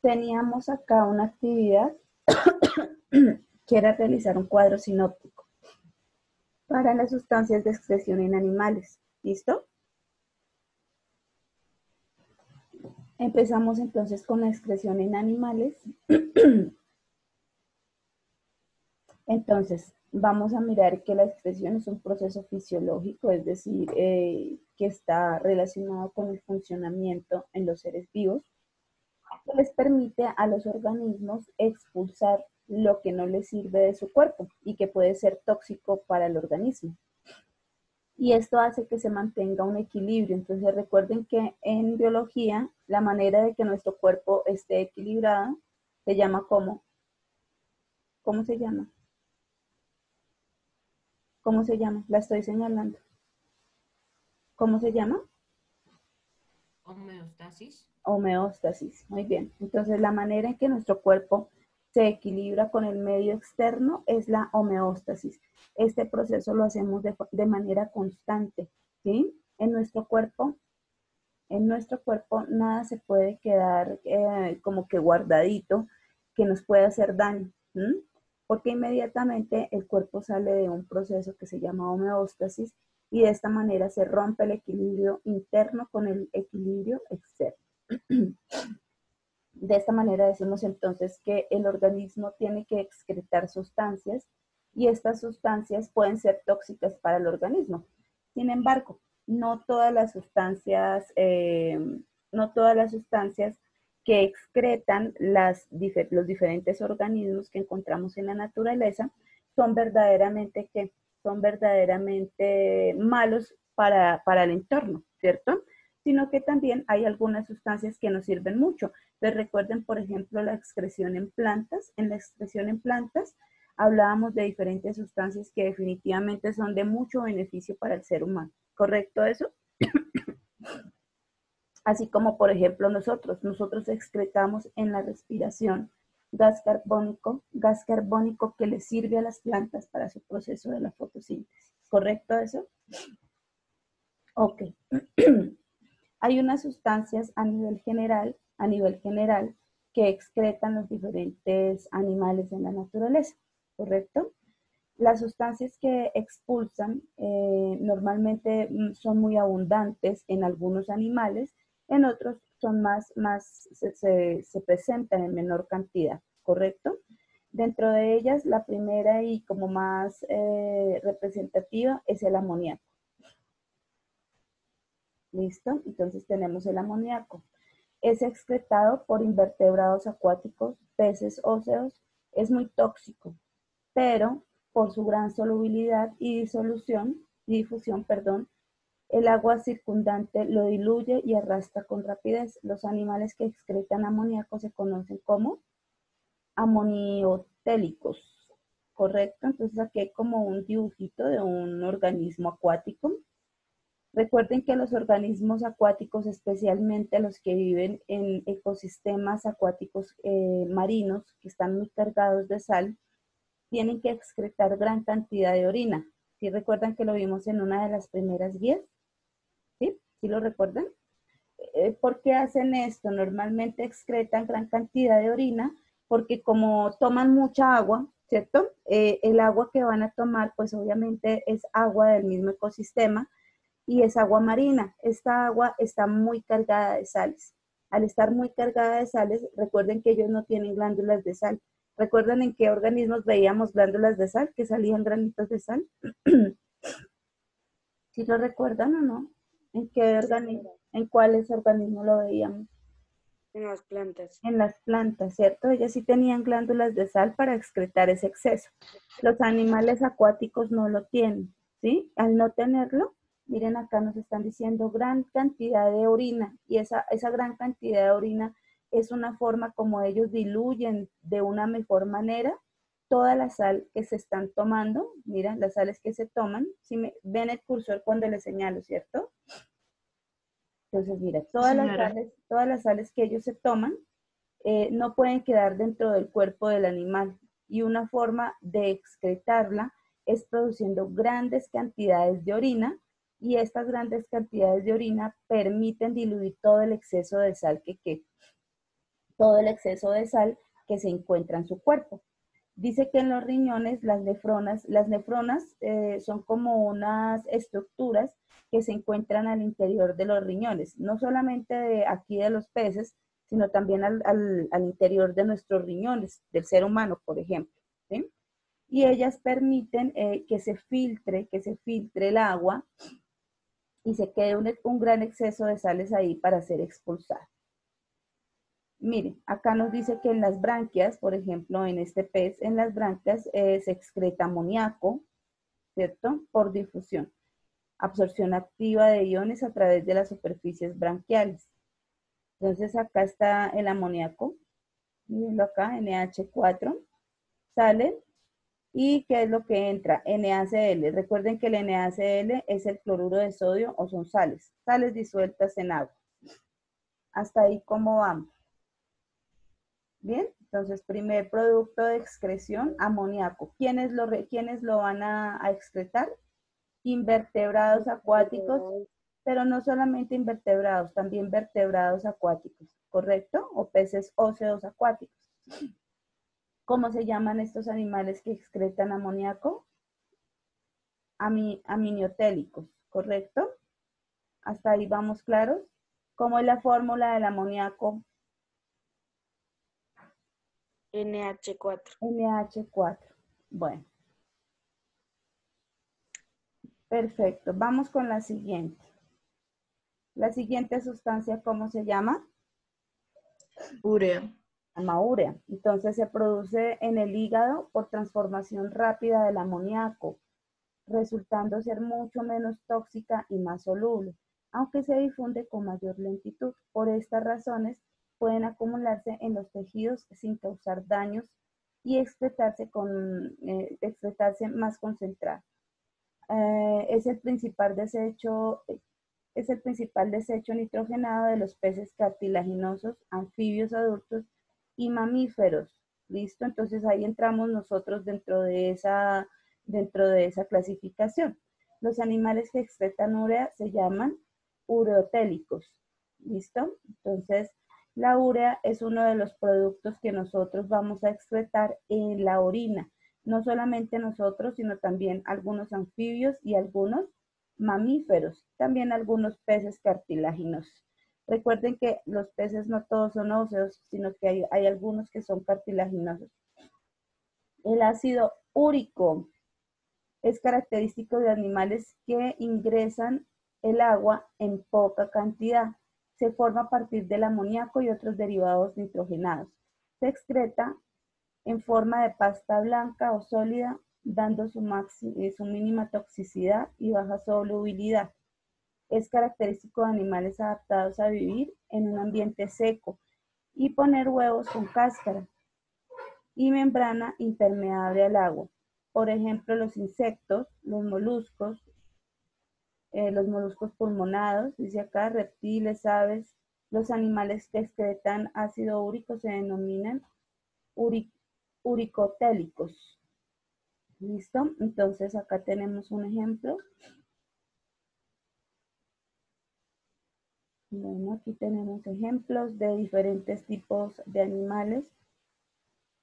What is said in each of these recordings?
Teníamos acá una actividad que era realizar un cuadro sinóptico para las sustancias de excreción en animales. ¿Listo? Empezamos entonces con la excreción en animales. Entonces, vamos a mirar que la excreción es un proceso fisiológico, es decir, que está relacionado con el funcionamiento en los seres vivos, que les permite a los organismos expulsar lo que no les sirve de su cuerpo y que puede ser tóxico para el organismo. Y esto hace que se mantenga un equilibrio. Entonces recuerden que en biología la manera de que nuestro cuerpo esté equilibrado se llama ¿cómo? ¿Cómo se llama? ¿Cómo se llama? La estoy señalando. ¿Cómo se llama? Homeostasis. Homeostasis. Muy bien. Entonces la manera en que nuestro cuerpo se equilibra con el medio externo es la homeostasis. Este proceso lo hacemos de manera constante, ¿sí? En nuestro cuerpo nada se puede quedar como que guardadito que nos pueda hacer daño, ¿sí? Porque inmediatamente el cuerpo sale de un proceso que se llama homeostasis y de esta manera se rompe el equilibrio interno con el equilibrio externo. De esta manera decimos entonces que el organismo tiene que excretar sustancias y estas sustancias pueden ser tóxicas para el organismo. Sin embargo, no todas las sustancias, no todas las sustancias que excretan los diferentes organismos que encontramos en la naturaleza son verdaderamente, que son verdaderamente malos para el entorno, ¿cierto? Sino que también hay algunas sustancias que nos sirven mucho. Entonces recuerden, por ejemplo, la excreción en plantas. En la excreción en plantas hablábamos de diferentes sustancias que definitivamente son de mucho beneficio para el ser humano. ¿Correcto eso? Así como, por ejemplo, nosotros excretamos en la respiración gas carbónico que le sirve a las plantas para su proceso de la fotosíntesis. ¿Correcto eso? Ok. Hay unas sustancias a nivel general, que excretan los diferentes animales en la naturaleza, ¿correcto? Las sustancias que expulsan normalmente son muy abundantes en algunos animales, en otros son se presentan en menor cantidad, ¿correcto? Dentro de ellas, la primera y como más representativa es el amoníaco. ¿Listo? Entonces tenemos el amoníaco. Es excretado por invertebrados acuáticos, peces óseos, es muy tóxico, pero por su gran solubilidad y difusión, el agua circundante lo diluye y arrastra con rapidez. Los animales que excretan amoníaco se conocen como amoniotélicos, ¿correcto? Entonces aquí hay como un dibujito de un organismo acuático. Recuerden que los organismos acuáticos, especialmente los que viven en ecosistemas acuáticos marinos, que están muy cargados de sal, tienen que excretar gran cantidad de orina. ¿Sí recuerdan que lo vimos en una de las primeras guías? ¿Sí? ¿Sí lo recuerdan? ¿Por qué hacen esto? Normalmente excretan gran cantidad de orina porque como toman mucha agua, ¿cierto? El agua que van a tomar, pues obviamente es agua del mismo ecosistema y es agua marina. Esta agua está muy cargada de sales. Al estar muy cargada de sales, recuerden que ellos no tienen glándulas de sal. ¿Recuerdan en qué organismos veíamos glándulas de sal, que salían granitos de sal? ¿Sí lo recuerdan o no? ¿En qué Sí, organismo, en cuáles organismos lo veíamos? en las plantas. En las plantas, ¿cierto? Ellas sí tenían glándulas de sal para excretar ese exceso. Los animales acuáticos no lo tienen, ¿sí? Al no tenerlo, miren acá nos están diciendo gran cantidad de orina y esa gran cantidad de orina es una forma como ellos diluyen de una mejor manera toda la sal que se están tomando. Mira, las sales que se toman, si me, ven el cursor cuando les señalo, ¿cierto? Entonces, mira, Sí, señora. todas las sales que ellos se toman no pueden quedar dentro del cuerpo del animal y una forma de excretarla es produciendo grandes cantidades de orina y estas grandes cantidades de orina permiten diluir todo el exceso de sal que queda. todo el exceso de sal que se encuentra en su cuerpo. Dice que en los riñones las nefronas son como unas estructuras que se encuentran al interior de los riñones, no solamente de aquí de los peces, sino también al interior de nuestros riñones, del ser humano, por ejemplo. ¿Sí? Y ellas permiten que se filtre el agua y se quede un gran exceso de sales ahí para ser expulsado. Miren, acá nos dice que en las branquias, por ejemplo, en este pez, en las branquias se excreta amoníaco, ¿cierto? Por difusión. Absorción activa de iones a través de las superficies branquiales. Entonces acá está el amoníaco, mírenlo acá, NH4, sale. ¿Y qué es lo que entra? NaCl. Recuerden que el NaCl es el cloruro de sodio o son sales disueltas en agua. Hasta ahí, ¿cómo vamos? Bien, entonces primer producto de excreción, amoníaco. ¿Quiénes lo van a excretar? Invertebrados acuáticos, pero no solamente invertebrados, también vertebrados acuáticos, ¿correcto? O peces óseos acuáticos. ¿Cómo se llaman estos animales que excretan amoníaco? Amniotélicos, ¿correcto? Hasta ahí vamos claros. ¿Cómo es la fórmula del amoníaco? NH4. NH4. Bueno, perfecto. Vamos con la siguiente. La siguiente sustancia, ¿cómo se llama? Urea. Urea. Entonces se produce en el hígado por transformación rápida del amoníaco, resultando ser mucho menos tóxica y más soluble, aunque se difunde con mayor lentitud. Por estas razones, pueden acumularse en los tejidos sin causar daños y excretarse más concentrado. Es el principal desecho nitrogenado de los peces cartilaginosos, anfibios adultos y mamíferos. ¿Listo? Entonces ahí entramos nosotros dentro de esa clasificación. Los animales que excretan urea se llaman ureotélicos. ¿Listo? Entonces, la urea es uno de los productos que nosotros vamos a excretar en la orina. No solamente nosotros, sino también algunos anfibios y algunos mamíferos, también algunos peces cartilaginosos. Recuerden que los peces no todos son óseos, sino que hay algunos que son cartilaginosos. El ácido úrico es característico de animales que ingresan el agua en poca cantidad. Se forma a partir del amoníaco y otros derivados nitrogenados. Se excreta en forma de pasta blanca o sólida, dando su mínima toxicidad y baja solubilidad. Es característico de animales adaptados a vivir en un ambiente seco y poner huevos con cáscara y membrana impermeable al agua. Por ejemplo, los insectos, los moluscos pulmonados, dice acá, reptiles, aves, los animales que excretan ácido úrico se denominan uricotélicos. ¿Listo? Entonces acá tenemos un ejemplo. Bueno, aquí tenemos ejemplos de diferentes tipos de animales.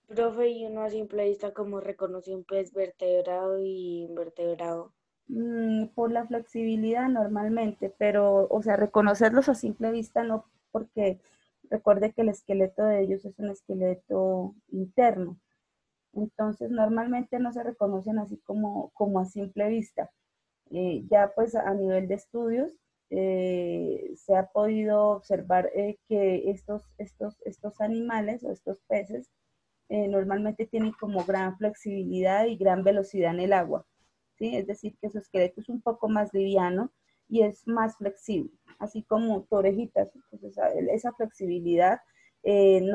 Profe, y uno a simple vista, ¿cómo reconoce un pez vertebrado y invertebrado? Por la flexibilidad normalmente, pero, o sea, reconocerlos a simple vista no, porque recuerde que el esqueleto de ellos es un esqueleto interno. Entonces, normalmente no se reconocen así como a simple vista. Ya pues a nivel de estudios se ha podido observar que estos animales o estos peces normalmente tienen como gran flexibilidad y gran velocidad en el agua, ¿sí? Es decir, que su esqueleto es un poco más liviano y es más flexible, así como tu orejita, pues esa flexibilidad en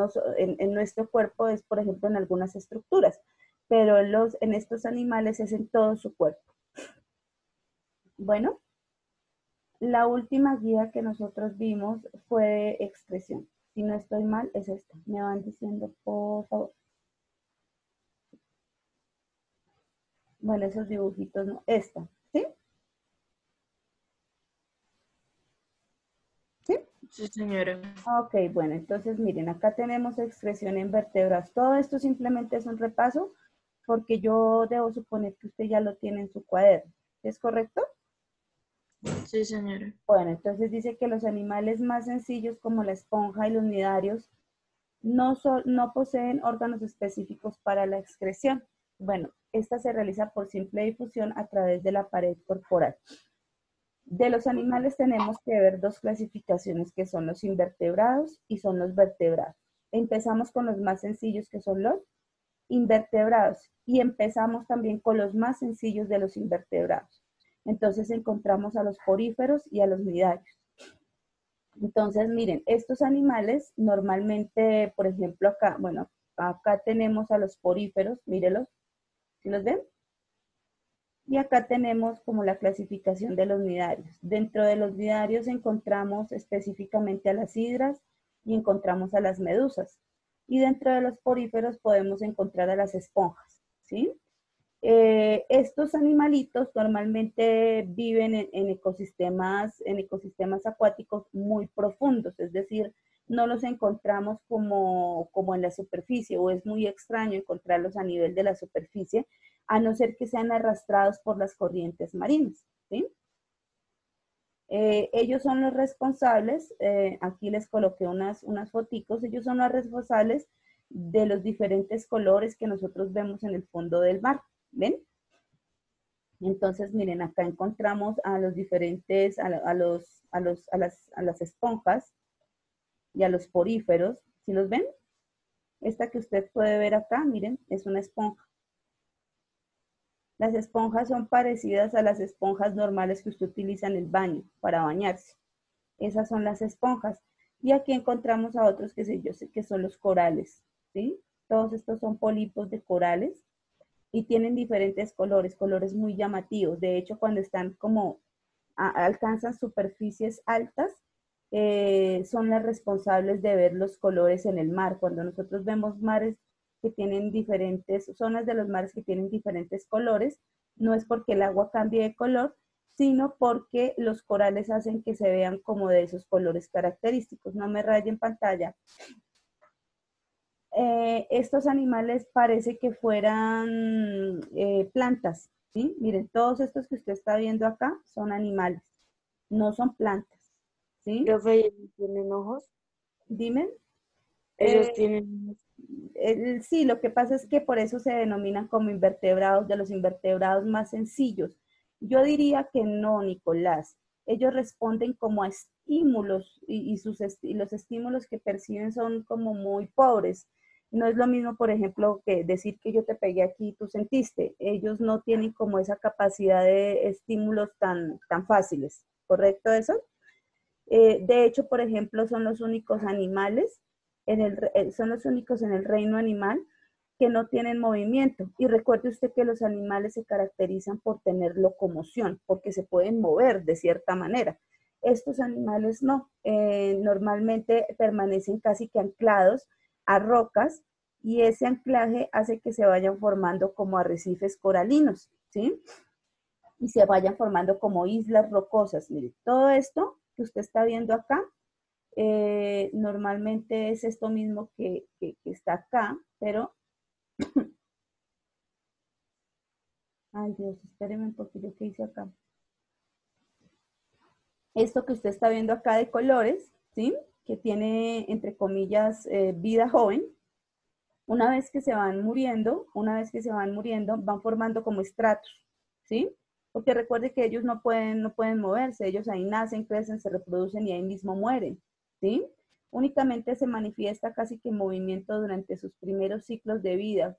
nuestro cuerpo es, por ejemplo, en algunas estructuras, pero en estos animales es en todo su cuerpo. Bueno, la última guía que nosotros vimos fue de expresión. Si no estoy mal, es esta. Me van diciendo, por favor. Bueno, esos dibujitos, no. Esta, ¿sí? ¿Sí? Sí, señora. Ok, bueno, entonces miren, acá tenemos excreción en vértebras. Todo esto simplemente es un repaso porque yo debo suponer que usted ya lo tiene en su cuaderno. ¿Es correcto? Sí, señora. Bueno, entonces dice que los animales más sencillos como la esponja y los nidarios no poseen órganos específicos para la excreción. Bueno, esta se realiza por simple difusión a través de la pared corporal. De los animales tenemos que ver dos clasificaciones que son los invertebrados y son los vertebrados. Empezamos con los más sencillos que son los invertebrados y empezamos también con los más sencillos de los invertebrados. Entonces encontramos a los poríferos y a los nidarios. Entonces, miren, estos animales normalmente, por ejemplo, acá, bueno, acá tenemos a los poríferos, mírelos, ¿sí los ven? Y acá tenemos como la clasificación de los nidarios. Dentro de los nidarios encontramos específicamente a las hidras y encontramos a las medusas. Y dentro de los poríferos podemos encontrar a las esponjas, ¿sí? Estos animalitos normalmente viven en ecosistemas acuáticos muy profundos, es decir, no los encontramos como en la superficie o es muy extraño encontrarlos a nivel de la superficie, a no ser que sean arrastrados por las corrientes marinas, ¿sí? Ellos son los responsables, aquí les coloqué unas foticos, ellos son los responsables de los diferentes colores que nosotros vemos en el fondo del mar, ¿ven? Entonces, miren, acá encontramos a los diferentes, a las esponjas y a los poríferos. ¿Sí los ven? Esta que usted puede ver acá, miren, es una esponja. Las esponjas son parecidas a las esponjas normales que usted utiliza en el baño para bañarse. Esas son las esponjas. Y aquí encontramos a otros que sé yo, que son los corales, ¿sí? Todos estos son pólipos de corales y tienen diferentes colores, colores muy llamativos. De hecho, cuando están como alcanzan superficies altas, son las responsables de ver los colores en el mar. Cuando nosotros vemos mares que tienen diferentes, zonas de los mares que tienen diferentes colores, no es porque el agua cambie de color, sino porque los corales hacen que se vean como de esos colores característicos. No me rayen pantalla. Estos animales parece que fueran plantas, ¿sí? Miren, todos estos que usted está viendo acá son animales, no son plantas, ¿sí? Profe, ¿ellos tienen ojos? Dime. Ellos Eh, tienen... sí, lo que pasa es que por eso se denominan como invertebrados, de los invertebrados más sencillos. Yo diría que no, Nicolás. Ellos responden como a estímulos y los estímulos que perciben son como muy pobres. No es lo mismo, por ejemplo, que decir que yo te pegué aquí y tú sentiste. Ellos no tienen como esa capacidad de estímulos tan fáciles. ¿Correcto eso? De hecho, por ejemplo, son los únicos animales, son los únicos en el reino animal que no tienen movimiento. Y recuerde usted que los animales se caracterizan por tener locomoción, porque se pueden mover de cierta manera. Estos animales no, normalmente permanecen casi que anclados a rocas y ese anclaje hace que se vayan formando como arrecifes coralinos, ¿sí? Y se vayan formando como islas rocosas. Mire, todo esto que usted está viendo acá, normalmente es esto mismo que está acá, pero, ay Dios, espéreme porque yo qué hice acá. Esto que usted está viendo acá de colores, ¿sí? Que tiene, entre comillas, vida joven, una vez que se van muriendo, van formando como estratos, ¿sí? Porque recuerde que ellos no pueden moverse, ellos ahí nacen, crecen, se reproducen y ahí mismo mueren, ¿sí? Únicamente se manifiesta casi que movimiento durante sus primeros ciclos de vida,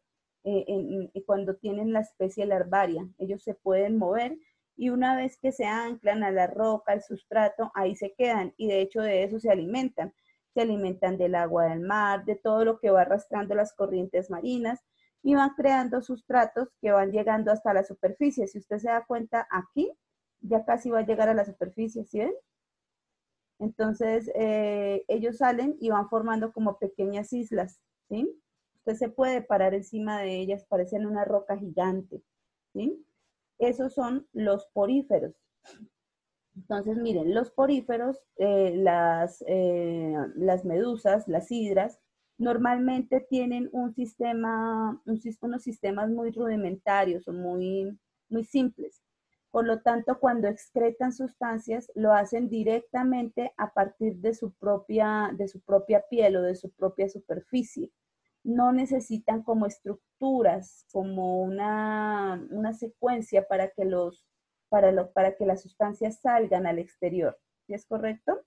cuando tienen la especie larvaria. Ellos se pueden mover y una vez que se anclan a la roca, al sustrato, ahí se quedan y de hecho de eso se alimentan del agua del mar, de todo lo que va arrastrando las corrientes marinas y van creando sustratos que van llegando hasta la superficie. Si usted se da cuenta aquí, ya casi va a llegar a la superficie, ¿sí ven? Entonces, ellos salen y van formando como pequeñas islas, ¿sí? Usted se puede parar encima de ellas, parecen una roca gigante, ¿sí? Esos son los poríferos. Entonces, miren, los poríferos, las medusas, las hidras, normalmente tienen un sistema, unos sistemas muy rudimentarios o muy simples. Por lo tanto, cuando excretan sustancias, lo hacen directamente a partir de su propia piel o de su propia superficie. No necesitan como estructuras, como una secuencia para que las sustancias salgan al exterior. ¿Sí es correcto?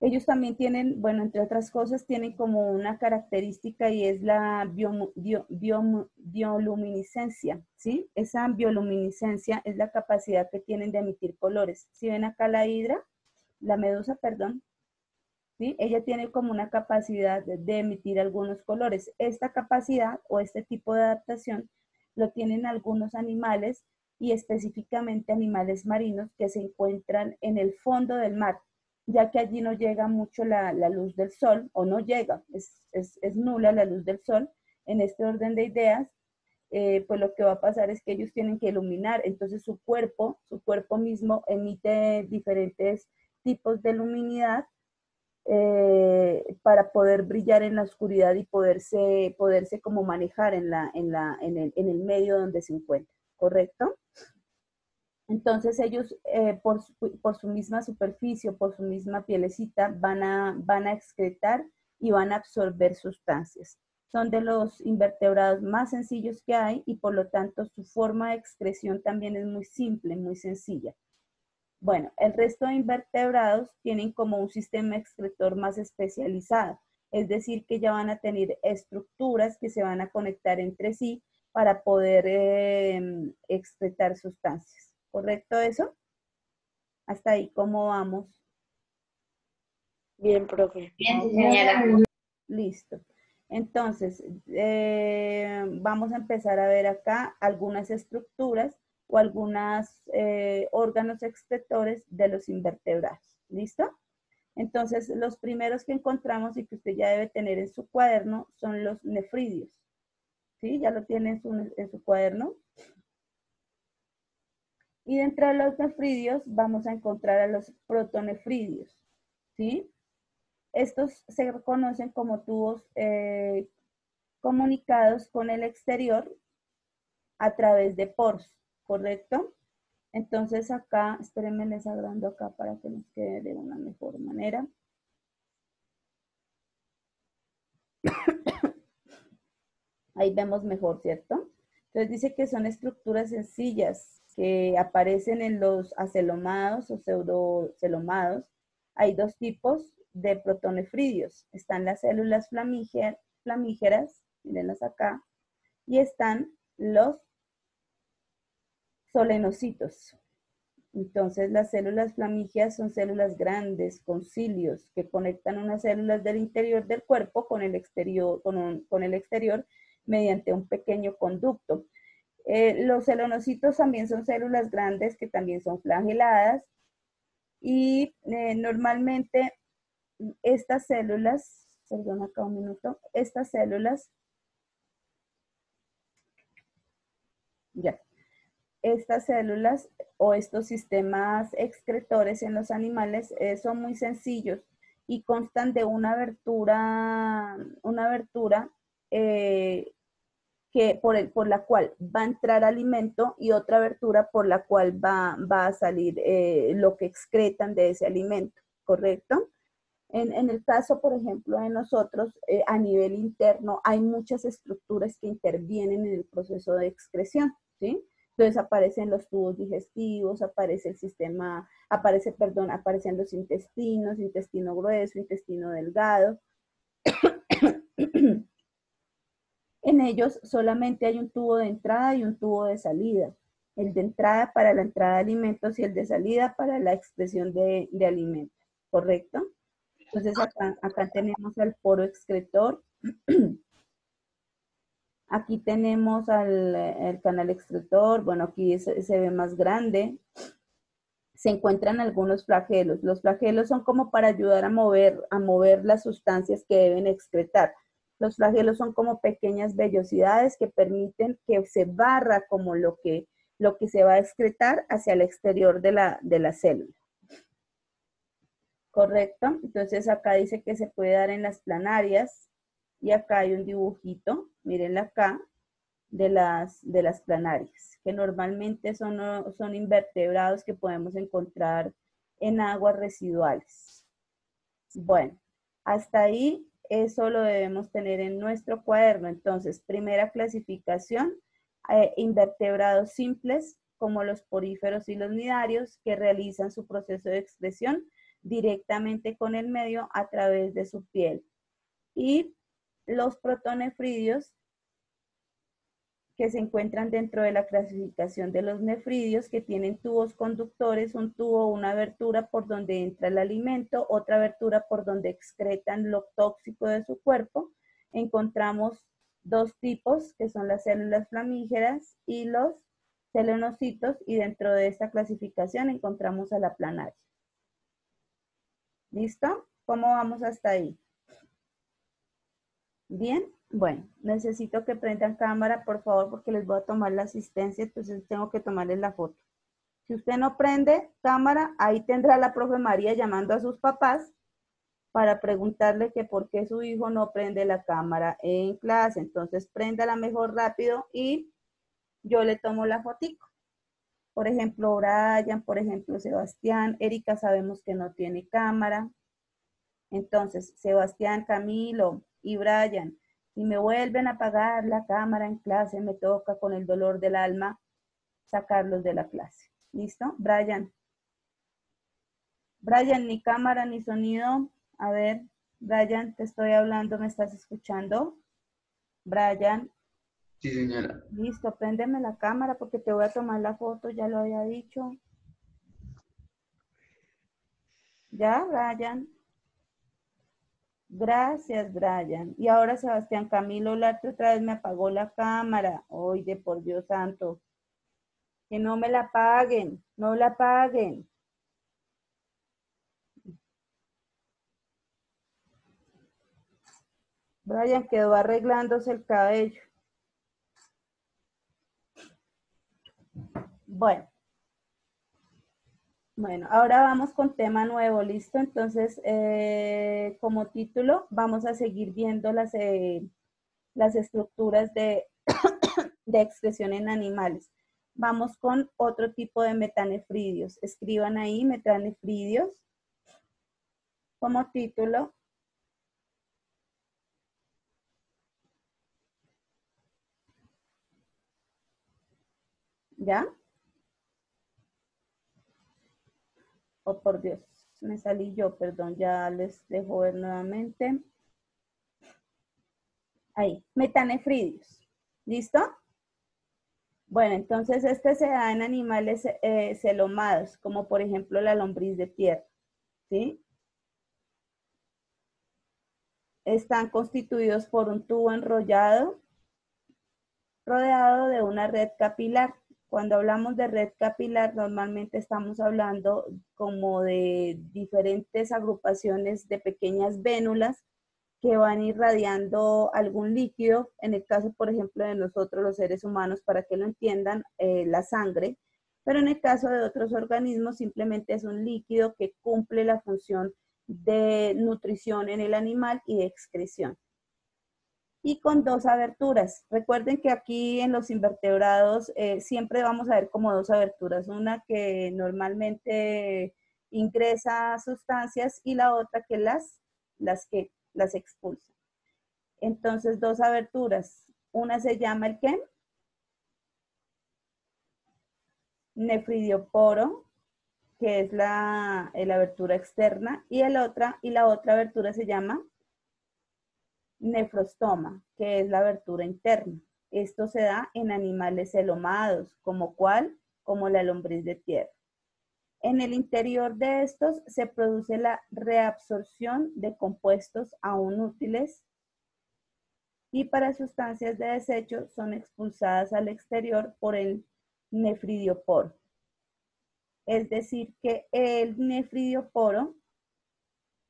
Ellos también tienen, bueno, entre otras cosas, tienen como una característica y es la bioluminiscencia, ¿sí? Esa bioluminiscencia es la capacidad que tienen de emitir colores. Si ven acá la hidra, la medusa, perdón, ¿sí? Ella tiene como una capacidad de emitir algunos colores. Esta capacidad o este tipo de adaptación lo tienen algunos animales y específicamente animales marinos que se encuentran en el fondo del mar, ya que allí no llega mucho la luz del sol, o no llega, es nula la luz del sol. En este orden de ideas, pues lo que va a pasar es que ellos tienen que iluminar, entonces su cuerpo mismo emite diferentes tipos de luminidad para poder brillar en la oscuridad y poderse como manejar en el medio donde se encuentran, ¿correcto? Entonces ellos por su misma superficie, por su misma pielecita, van a excretar y van a absorber sustancias. Son de los invertebrados más sencillos que hay y por lo tanto su forma de excreción también es muy simple, muy sencilla. Bueno, el resto de invertebrados tienen como un sistema excretor más especializado, es decir, que ya van a tener estructuras que se van a conectar entre sí para poder excretar sustancias. ¿Correcto eso? Hasta ahí, ¿cómo vamos? Bien, profe. Bien, sí, señora. Listo. Entonces, vamos a empezar a ver acá algunas estructuras o algunos órganos excretores de los invertebrados. ¿Listo? Entonces, los primeros que encontramos y que usted ya debe tener en su cuaderno son los nefridios. ¿Sí? Ya lo tiene en su cuaderno. Y dentro de los nefridios vamos a encontrar a los protonefridios. ¿Sí? Estos se reconocen como tubos comunicados con el exterior a través de poros, ¿correcto? Entonces acá, espérenme, les agrando acá para que nos quede de una mejor manera. Ahí vemos mejor, ¿cierto? Entonces dice que son estructuras sencillas que aparecen en los acelomados o pseudocelomados. Hay dos tipos de protonefridios. Están las células flamígeras, mírenlas acá, y están los solenocitos. Entonces, las células flamígeas son células grandes con cilios que conectan unas células del interior del cuerpo con el exterior, con el exterior mediante un pequeño conducto. Los celenocitos también son células grandes que también son flageladas y normalmente estas células, perdón acá un minuto, estas células, ya, estas células o estos sistemas excretores en los animales son muy sencillos y constan de una abertura por la cual va a entrar alimento y otra abertura por la cual va a salir lo que excretan de ese alimento, ¿correcto? En el caso, por ejemplo, de nosotros, a nivel interno, hay muchas estructuras que intervienen en el proceso de excreción, ¿sí? Entonces aparecen los tubos digestivos, aparece el sistema, aparecen los intestinos, intestino grueso, intestino delgado. En ellos solamente hay un tubo de entrada y un tubo de salida. El de entrada para la entrada de alimentos y el de salida para la expresión de alimentos, ¿correcto? Entonces acá tenemos al poro excretor. Aquí tenemos el canal excretor. Bueno, aquí se ve más grande. Se encuentran algunos flagelos. Los flagelos son como para ayudar a mover las sustancias que deben excretar. Los flagelos son como pequeñas vellosidades que permiten que se barra como lo que lo que se va a excretar hacia el exterior de la célula. ¿Correcto? Entonces acá dice que se puede dar en las planarias y acá hay un dibujito, mírenla acá, de las planarias, que normalmente son invertebrados que podemos encontrar en aguas residuales. Bueno, hasta ahí eso lo debemos tener en nuestro cuaderno. Entonces, primera clasificación, invertebrados simples como los poríferos y los nidarios que realizan su proceso de excreción directamente con el medio a través de su piel. Y los protonefridios que se encuentran dentro de la clasificación de los nefridios, que tienen tubos conductores, un tubo, una abertura por donde entra el alimento, otra abertura por donde excretan lo tóxico de su cuerpo. Encontramos dos tipos, que son las células flamígeras y los selenocitos, y dentro de esta clasificación encontramos a la planaria. ¿Listo? ¿Cómo vamos hasta ahí? ¿Bien? Bueno, necesito que prendan cámara, por favor, porque les voy a tomar la asistencia, entonces tengo que tomarles la foto. Si usted no prende cámara, ahí tendrá la profe María llamando a sus papás para preguntarle que por qué su hijo no prende la cámara en clase. Entonces, préndala mejor rápido y yo le tomo la fotico. Por ejemplo, Brian, por ejemplo, Sebastián, Erika sabemos que no tiene cámara. Entonces, Sebastián, Camilo y Brian, si me vuelven a apagar la cámara en clase, me toca con el dolor del alma sacarlos de la clase. ¿Listo? Brian. Brian, ni cámara ni sonido. A ver, Brian, te estoy hablando, ¿me estás escuchando? Brian. Sí, señora. Listo, préndeme la cámara porque te voy a tomar la foto, ya lo había dicho. ¿Ya, Brian? Gracias, Brian. Y ahora Sebastián Camilo Larte otra vez me apagó la cámara. Oye, por Dios santo. Que no me la paguen, no la paguen. Brian quedó arreglándose el cabello. Bueno. Bueno, ahora vamos con tema nuevo, ¿listo? Entonces, como título, vamos a seguir viendo las estructuras de expresión en animales. Vamos con otro tipo de metanefridios. Escriban ahí metanefridios como título. ¿Ya? Oh, por Dios, me salí yo, perdón, ya les dejo ver nuevamente. Ahí, metanefridios. ¿Listo? Bueno, entonces este se da en animales celomados, como por ejemplo la lombriz de tierra, ¿sí? Están constituidos por un tubo enrollado rodeado de una red capilar. Cuando hablamos de red capilar, normalmente estamos hablando como de diferentes agrupaciones de pequeñas vénulas que van irradiando algún líquido, en el caso, por ejemplo, de nosotros los seres humanos, para que lo entiendan, la sangre, pero en el caso de otros organismos simplemente es un líquido que cumple la función de nutrición en el animal y de excreción. Y con dos aberturas. Recuerden que aquí en los invertebrados siempre vamos a ver como dos aberturas, una que normalmente ingresa sustancias y la otra que las expulsa. Entonces, dos aberturas. Una se llama el ¿qué? Nefridioporo, que es la abertura externa, y la otra abertura se llama nefrostoma, que es la abertura interna. Esto se da en animales celomados, como cuál, como la lombriz de tierra. En el interior de estos se produce la reabsorción de compuestos aún útiles y para sustancias de desecho son expulsadas al exterior por el nefridioporo. Es decir, que el nefridioporo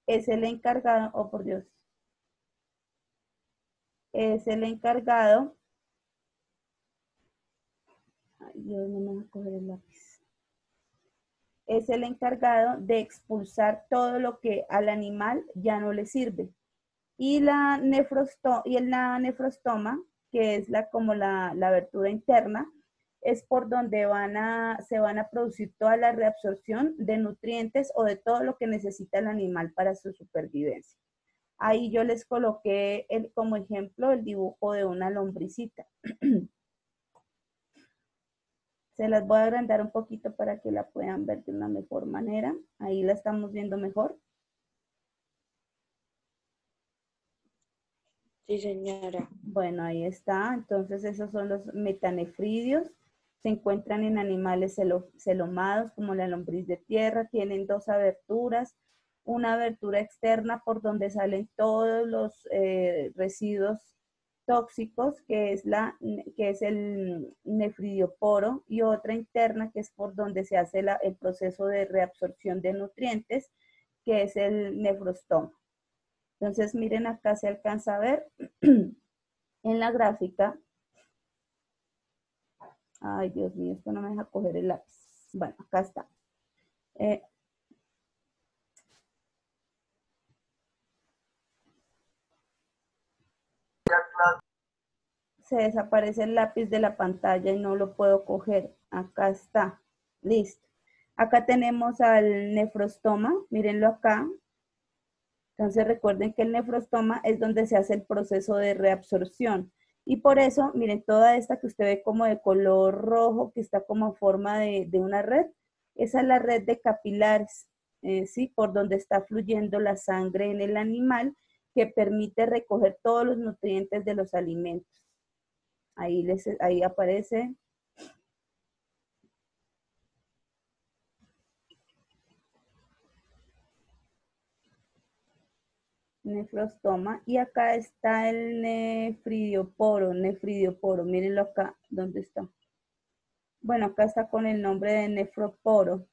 es el encargado, oh por Dios, es el encargado, Dios, no me va a coger el lápiz. Es el encargado de expulsar todo lo que al animal ya no le sirve. Y la nefrostoma, que es como la abertura interna, es por donde se van a producir toda la reabsorción de nutrientes o de todo lo que necesita el animal para su supervivencia. Ahí yo les coloqué como ejemplo el dibujo de una lombricita. Se las voy a agrandar un poquito para que la puedan ver de una mejor manera. Ahí la estamos viendo mejor. Sí, señora. Bueno, ahí está. Entonces esos son los metanefridios. Se encuentran en animales celomados como la lombriz de tierra. Tienen dos aberturas. Una abertura externa por donde salen todos los residuos tóxicos, que es el nefridioporo, y otra interna que es por donde se hace el proceso de reabsorción de nutrientes, que es el nefrostoma. Entonces, miren, acá se alcanza a ver en la gráfica. Ay, Dios mío, esto no me deja coger el lápiz. Bueno, acá está. Se desaparece el lápiz de la pantalla y no lo puedo coger. Acá está. Listo. Acá tenemos al nefrostoma. Mírenlo acá. Entonces recuerden que el nefrostoma es donde se hace el proceso de reabsorción. Y por eso, miren, toda esta que usted ve como de color rojo, que está como forma de una red, esa es la red de capilares, ¿sí? Por donde está fluyendo la sangre en el animal, que permite recoger todos los nutrientes de los alimentos. Ahí aparece. Nefrostoma. Y acá está el nefridioporo, mírenlo acá, ¿dónde está? Bueno, acá está con el nombre de nefroporo.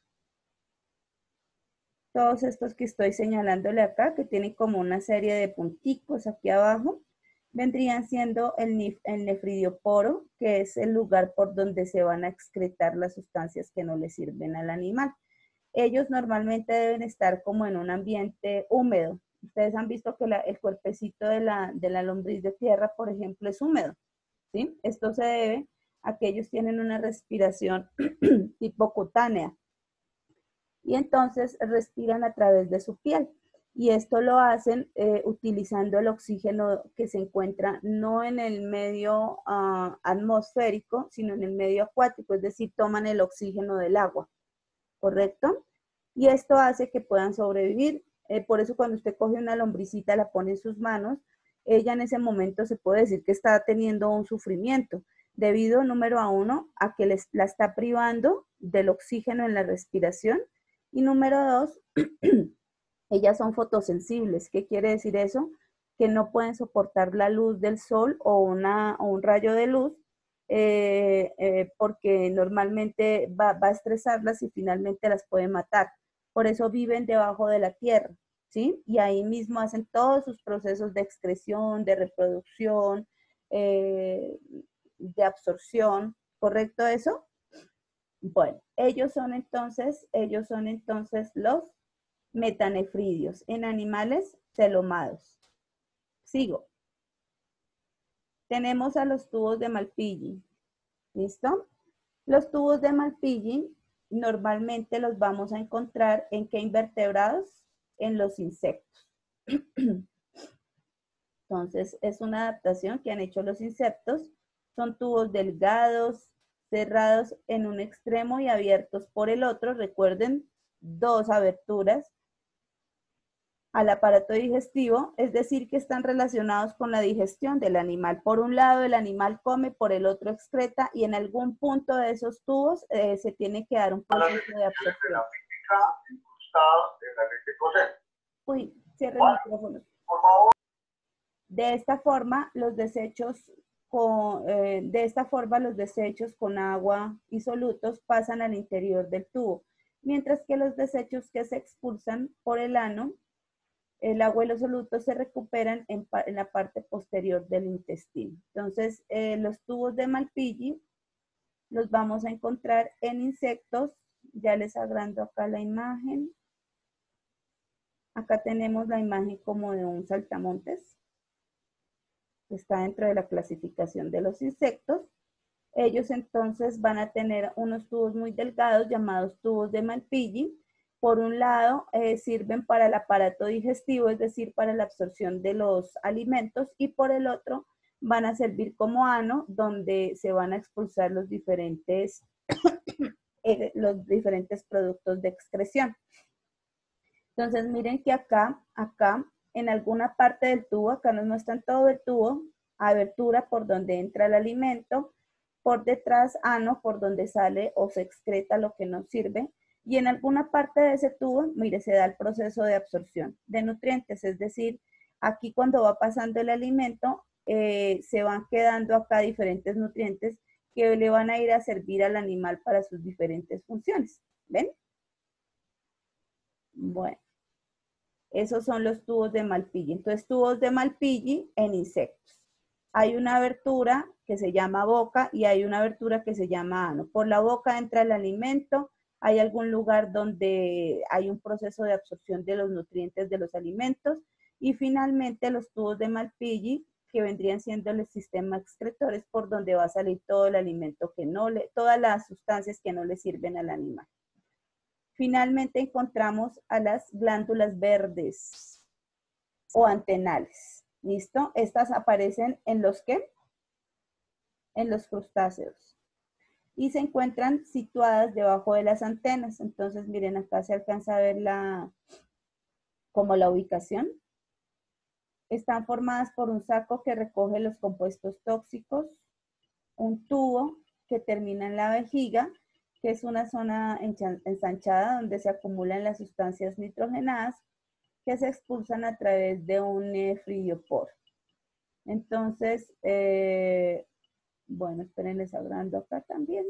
Todos estos que estoy señalándole acá, que tienen como una serie de punticos aquí abajo, vendrían siendo el nefridioporo, que es el lugar por donde se van a excretar las sustancias que no le sirven al animal. Ellos normalmente deben estar como en un ambiente húmedo. Ustedes han visto que el cuerpecito de la lombriz de tierra, por ejemplo, es húmedo, ¿sí? Esto se debe a que ellos tienen una respiración tipo cutánea y entonces respiran a través de su piel. Y esto lo hacen utilizando el oxígeno que se encuentra no en el medio atmosférico, sino en el medio acuático, es decir, toman el oxígeno del agua, ¿correcto? Y esto hace que puedan sobrevivir. Por eso cuando usted coge una lombricita, la pone en sus manos, ella en ese momento se puede decir que está teniendo un sufrimiento, debido, número uno, a que la está privando del oxígeno en la respiración, y número dos, ellas son fotosensibles. ¿Qué quiere decir eso? Que no pueden soportar la luz del sol o un rayo de luz, porque normalmente va a estresarlas y finalmente las puede matar. Por eso viven debajo de la tierra, ¿sí? Y ahí mismo hacen todos sus procesos de excreción, de reproducción, de absorción. ¿Correcto eso? Bueno, ellos son entonces los metanefridios en animales celomados. Sigo. Tenemos a los tubos de Malpighi. ¿Listo? Los tubos de Malpighi normalmente los vamos a encontrar en qué invertebrados, en los insectos. Entonces, es una adaptación que han hecho los insectos. Son tubos delgados, cerrados en un extremo y abiertos por el otro. Recuerden, dos aberturas al aparato digestivo, es decir, que están relacionados con la digestión del animal. Por un lado, el animal come, por el otro excreta, y en algún punto de esos tubos se tiene que dar un proceso de absorción. Uy, cierre el micrófono. De esta forma, los desechos con agua y solutos pasan al interior del tubo, mientras que los desechos que se expulsan por el ano, el agua y los solutos se recuperan en la parte posterior del intestino. Entonces, los tubos de Malpighi los vamos a encontrar en insectos. Ya les agrando acá la imagen. Acá tenemos la imagen como de un saltamontes. Está dentro de la clasificación de los insectos. Ellos entonces van a tener unos tubos muy delgados llamados tubos de Malpighi. Por un lado, sirven para el aparato digestivo, es decir, para la absorción de los alimentos, y por el otro van a servir como ano, donde se van a expulsar los diferentes productos de excreción. Entonces, miren que acá, en alguna parte del tubo, acá nos muestran todo el tubo, abertura por donde entra el alimento, por detrás ano, por donde sale o se excreta lo que nos sirve, y en alguna parte de ese tubo, mire, se da el proceso de absorción de nutrientes, es decir, aquí cuando va pasando el alimento, se van quedando acá diferentes nutrientes que le van a ir a servir al animal para sus diferentes funciones. ¿Ven? Bueno, esos son los tubos de Malpighi. Entonces, tubos de Malpighi en insectos. Hay una abertura que se llama boca y hay una abertura que se llama ano. Por la boca entra el alimento, hay algún lugar donde hay un proceso de absorción de los nutrientes de los alimentos, y finalmente los tubos de Malpighi, que vendrían siendo el sistema excretores, por donde va a salir todo el alimento que no le, todas las sustancias que no le sirven al animal. Finalmente encontramos a las glándulas verdes o antenales. ¿Listo? Estas aparecen en los ¿qué? En los crustáceos. Y se encuentran situadas debajo de las antenas. Entonces, miren, acá se alcanza a ver como la ubicación. Están formadas por un saco que recoge los compuestos tóxicos, un tubo que termina en la vejiga, que es una zona ensanchada donde se acumulan las sustancias nitrogenadas que se expulsan a través de un nefridiopor. Entonces, bueno, esperen, les agrando acá también.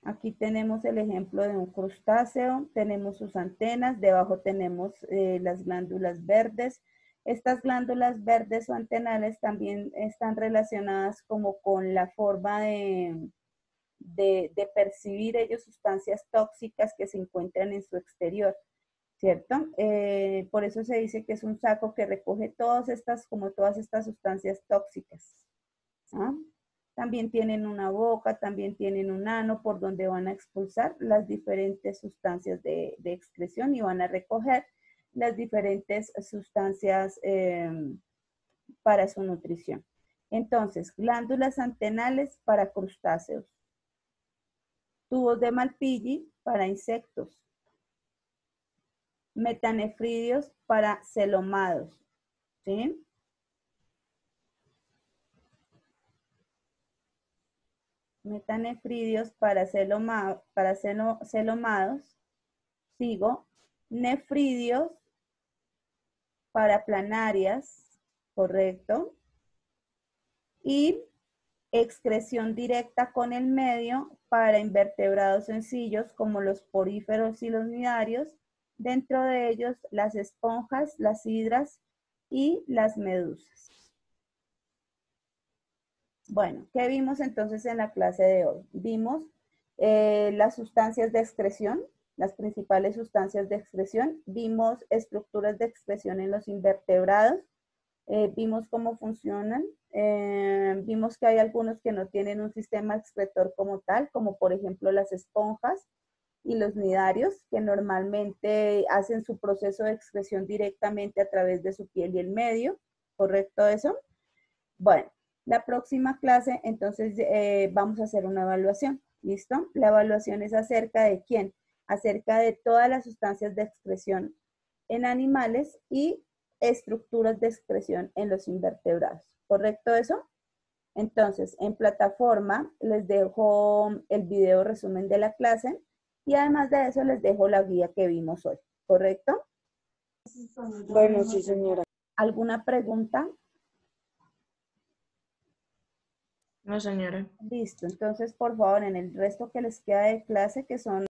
Aquí tenemos el ejemplo de un crustáceo, tenemos sus antenas, debajo tenemos las glándulas verdes. Estas glándulas verdes o antenales también están relacionadas como con la forma de percibir ellos sustancias tóxicas que se encuentran en su exterior, ¿cierto? Por eso se dice que es un saco que recoge todas estas sustancias tóxicas. ¿Ah? También tienen una boca, también tienen un ano por donde van a expulsar las diferentes sustancias de excreción y van a recoger las diferentes sustancias para su nutrición. Entonces, glándulas antenales para crustáceos, tubos de Malpighi para insectos, metanefridios para celomados, ¿sí? Metanefridios para celomados, sigo, nefridios para planarias, correcto, y excreción directa con el medio para invertebrados sencillos como los poríferos y los nidarios, dentro de ellos las esponjas, las hidras y las medusas. Bueno, ¿qué vimos entonces en la clase de hoy? Vimos las sustancias de excreción, las principales sustancias de excreción, vimos estructuras de excreción en los invertebrados, vimos cómo funcionan, vimos que hay algunos que no tienen un sistema excretor como tal, como por ejemplo las esponjas y los nidarios, que normalmente hacen su proceso de excreción directamente a través de su piel y el medio, ¿correcto eso? Bueno, la próxima clase entonces vamos a hacer una evaluación, ¿listo? La evaluación es acerca de ¿quién? Acerca de todas las sustancias de excreción en animales y estructuras de excreción en los invertebrados. ¿Correcto eso? Entonces, en plataforma les dejo el video resumen de la clase y además de eso les dejo la guía que vimos hoy. ¿Correcto? Bueno, sí, señora. ¿Alguna pregunta? No, señora. Listo. Entonces, por favor, en el resto que les queda de clase, que son